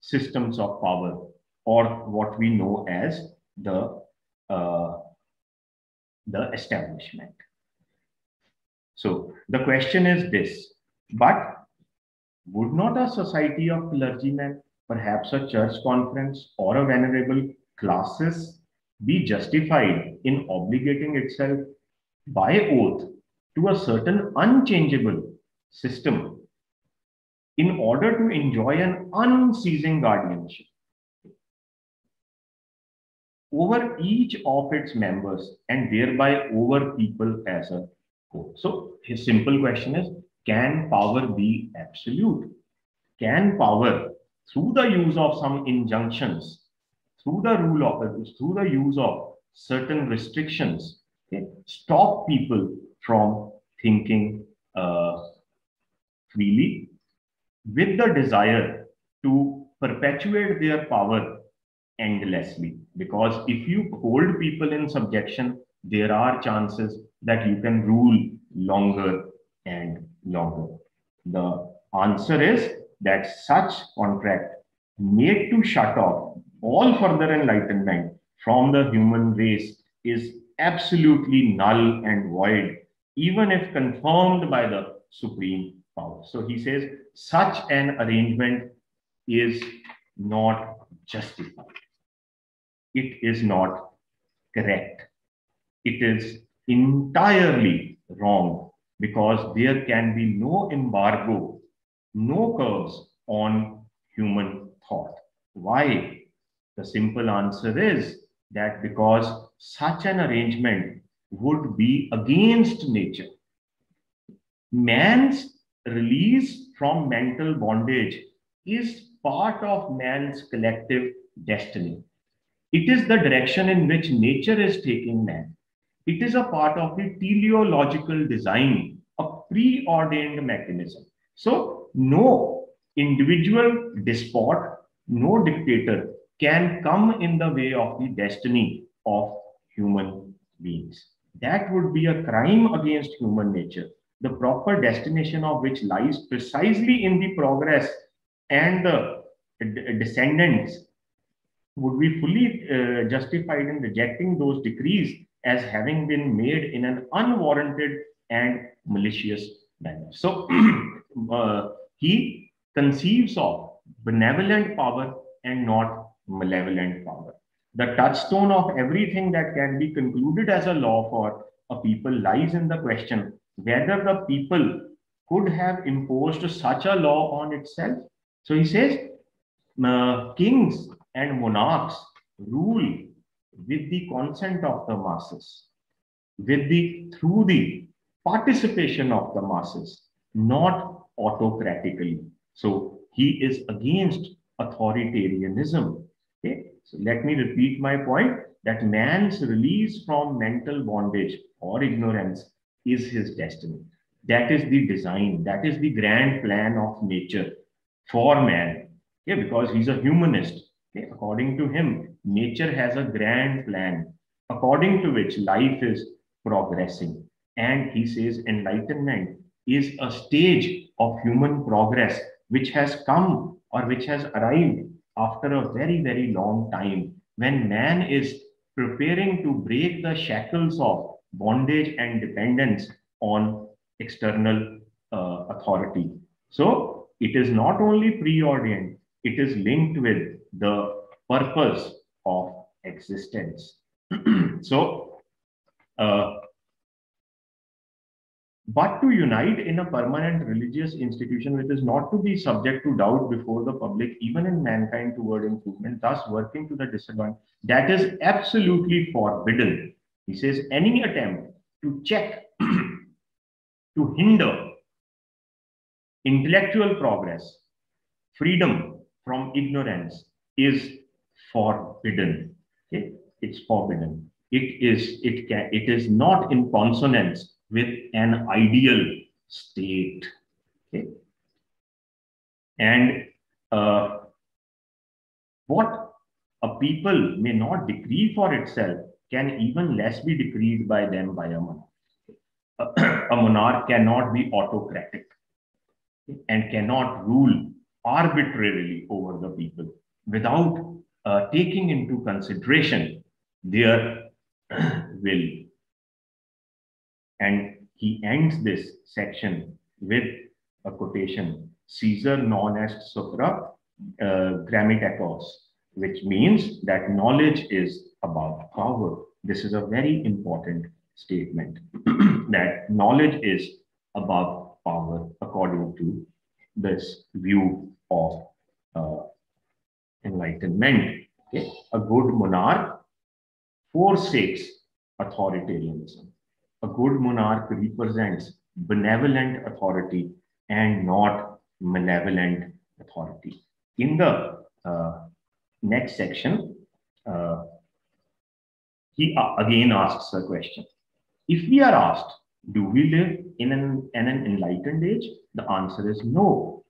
systems of power, or what we know as the establishment. So the question is this: but would not a society of clergymen, perhaps a church conference or a venerable classis, be justified in obligating itself by oath to a certain unchangeable system in order to enjoy an unceasing guardianship over each of its members and thereby over people as a whole? So his simple question is, can power be absolute? Can power, through the use of some injunctions, through the use of certain restrictions, okay, stop people from thinking freely with the desire to perpetuate their power endlessly? Because if you hold people in subjection, there are chances that you can rule longer and longer? The answer is that such contract made to shut off all further enlightenment from the human race is absolutely null and void, even if confirmed by the supreme power. So he says such an arrangement is not justified. It is not correct. It is entirely wrong because there can be no embargo, no curbs on human thought. Why? The simple answer is that because such an arrangement would be against nature. Man's release from mental bondage is part of man's collective destiny. It is the direction in which nature is taking man. It is a part of the teleological design, a preordained mechanism. So, no individual despot, no dictator can come in the way of the destiny of human beings. That would be a crime against human nature, the proper destination of which lies precisely in the progress and the descendants would be fully justified in rejecting those decrees as having been made in an unwarranted and malicious manner. So he conceives of benevolent power and not malevolent power. The touchstone of everything that can be concluded as a law for a people lies in the question whether the people could have imposed such a law on itself. So he says, kings and monarchs rule with the consent of the masses, through the participation of the masses, not autocratically. So he is against authoritarianism. Okay, so let me repeat my point that man's release from mental bondage or ignorance is his destiny. That is the design, that is the grand plan of nature for man. Okay, because he's a humanist. Okay, according to him, nature has a grand plan according to which life is progressing. And he says enlightenment is a stage of human progress which has come or which has arrived after a very, very long time when man is preparing to break the shackles of bondage and dependence on external authority. So it is not only preordained, it is linked with the purpose of existence. So, but to unite in a permanent religious institution which is not to be subject to doubt before the public, even in mankind toward improvement, thus working to the disadvantage, that is absolutely forbidden. He says any attempt to check, to hinder intellectual progress, freedom from ignorance is forbidden. Okay? It's forbidden. It is not in consonance with an ideal state. Okay? And what a people may not decree for itself can even less be decreed by them by a monarch. A monarch cannot be autocratic and cannot rule arbitrarily over the people without taking into consideration their will. And he ends this section with a quotation, Caesar non est supra grammaticos, which means that knowledge is above power. This is a very important statement, that knowledge is above power according to this view of enlightenment. Okay? A good monarch forsakes authoritarianism. A good monarch represents benevolent authority and not malevolent authority. In the next section, he again asks a question. If we are asked, do we live in an enlightened age? The answer is no.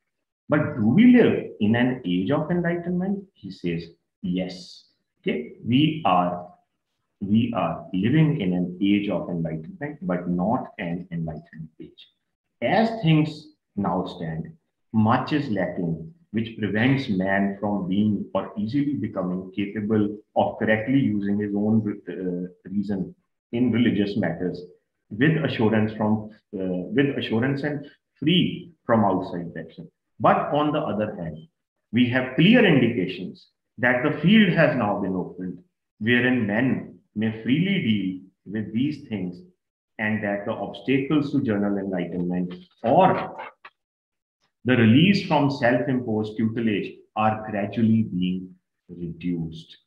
But do we live in an age of enlightenment? He says, yes. Okay, we are living in an age of enlightenment, but not an enlightened age. As things now stand, much is lacking, which prevents man from being or easily becoming capable of correctly using his own reason in religious matters, with assurance and free from outside pressure. But on the other hand, we have clear indications that the field has now been opened, wherein men may freely deal with these things, and that the obstacles to general enlightenment or the release from self-imposed tutelage are gradually being reduced.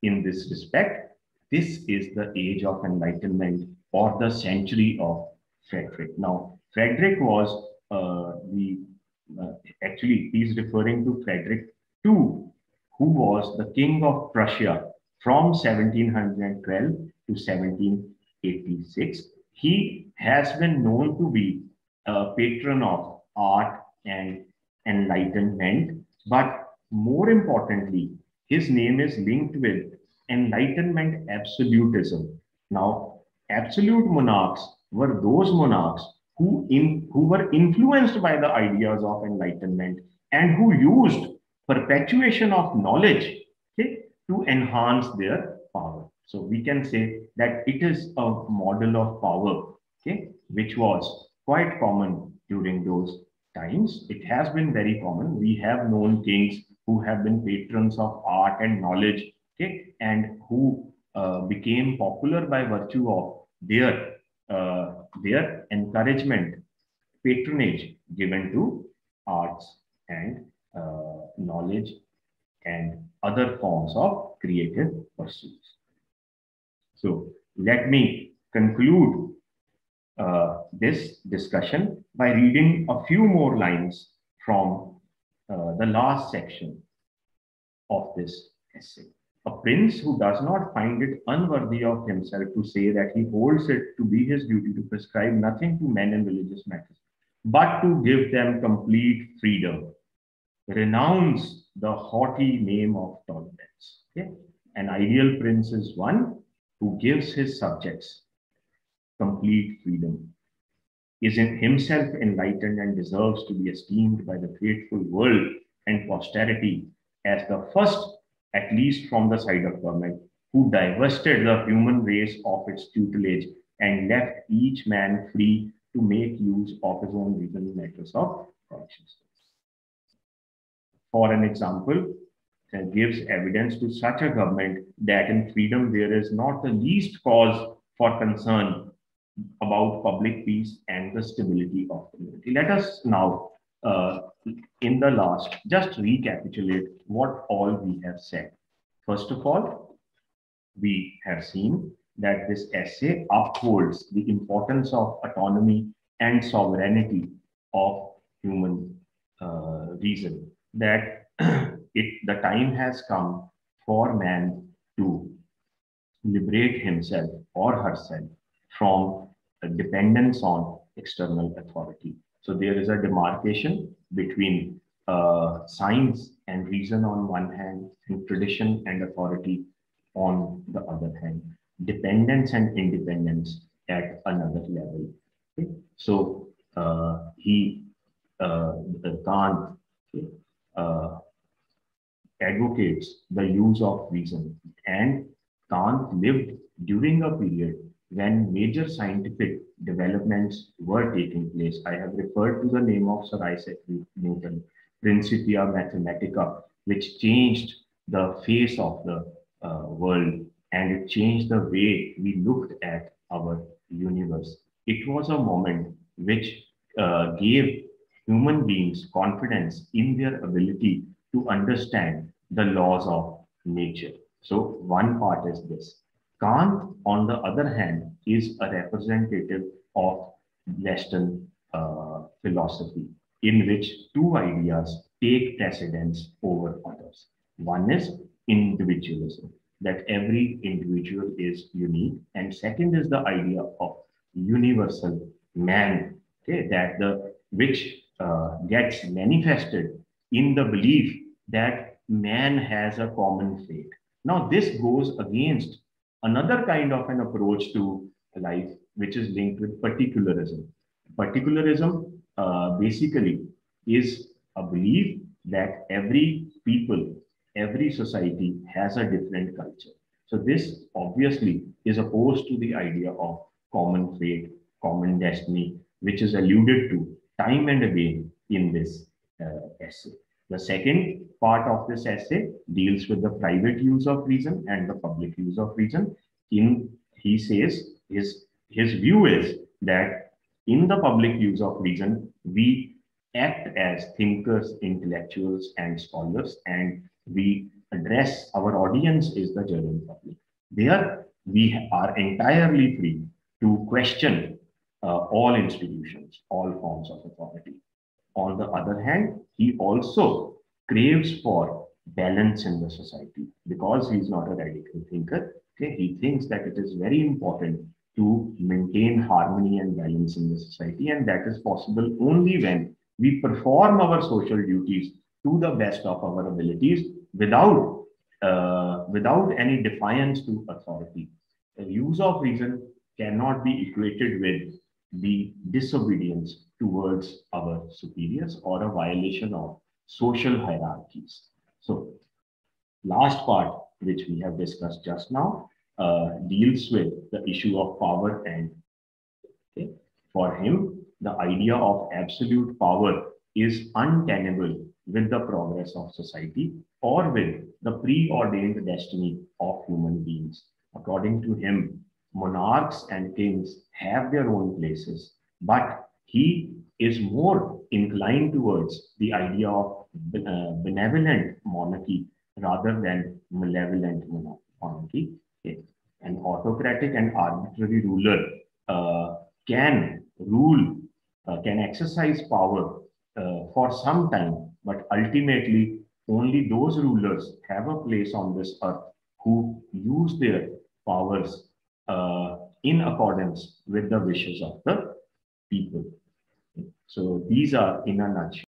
In this respect, this is the age of enlightenment or the century of Frederick. Now, Frederick was the actually he's referring to Frederick II, who was the king of Prussia from 1712 to 1786. He has been known to be a patron of art and enlightenment, but more importantly, his name is linked with enlightenment absolutism. Now, absolute monarchs were those monarchs who were influenced by the ideas of enlightenment and who used perpetuation of knowledge, okay, to enhance their power. So we can say that it is a model of power, okay, which was quite common during those times. It has been very common. We have known kings who have been patrons of art and knowledge, okay, and who became popular by virtue of their encouragement, patronage given to arts and knowledge and other forms of creative pursuits. So let me conclude this discussion by reading a few more lines from the last section of this essay. A prince who does not find it unworthy of himself to say that he holds it to be his duty to prescribe nothing to men in religious matters, but to give them complete freedom, renounce the haughty name of tolerance. Okay? An ideal prince is one who gives his subjects complete freedom, is in himself enlightened and deserves to be esteemed by the faithful world and posterity as the first, at least from the side of government, who divested the human race of its tutelage and left each man free to make use of his own reason in matters of conscience. For an example, gives evidence to such a government that in freedom there is not the least cause for concern about public peace and the stability of community. Let us now, in the last, just recapitulate what all we have said. First of all, we have seen that this essay upholds the importance of autonomy and sovereignty of human reason, that the time has come for man to liberate himself or herself from a dependence on external authority. So there is a demarcation between science and reason on one hand, and tradition and authority on the other hand, dependence and independence at another level. Okay? So Kant advocates the use of reason, and Kant lived during a period when major scientific developments were taking place. I have referred to the name of Sir Isaac Newton, Principia Mathematica, which changed the face of the world, and it changed the way we looked at our universe. It was a moment which gave human beings confidence in their ability to understand the laws of nature. So one part is this. Kant, on the other hand, is a representative of Western philosophy, in which two ideas take precedence over others. One is individualism, that every individual is unique, and second is the idea of universal man, okay, that which gets manifested in the belief that man has a common fate. Now, this goes against another kind of an approach to life, which is linked with particularism. Particularism basically is a belief that every people, every society has a different culture. So this obviously is opposed to the idea of common fate, common destiny, which is alluded to time and again in this essay. The second part of this essay deals with the private use of reason and the public use of reason. In he says his view is that in the public use of reason, we act as thinkers, intellectuals, and scholars, and we address our audience is the general public. There, we are entirely free to question all institutions, all forms of authority. On the other hand, he also craves for balance in the society because he's not a radical thinker. Okay, he thinks that it is very important to maintain harmony and balance in the society, and that is possible only when we perform our social duties to the best of our abilities without any defiance to authority. The use of reason cannot be equated with the disobedience towards our superiors or a violation of social hierarchies. So, last part, which we have discussed just now, deals with the issue of power and okay, for him, the idea of absolute power is untenable with the progress of society or with the preordained destiny of human beings. According to him, monarchs and kings have their own places, but he is more inclined towards the idea of benevolent monarchy rather than malevolent monarchy. Okay. An autocratic and arbitrary ruler can rule, can exercise power for some time, but ultimately only those rulers have a place on this earth who use their powers in accordance with the wishes of the people. So these are in a nutshell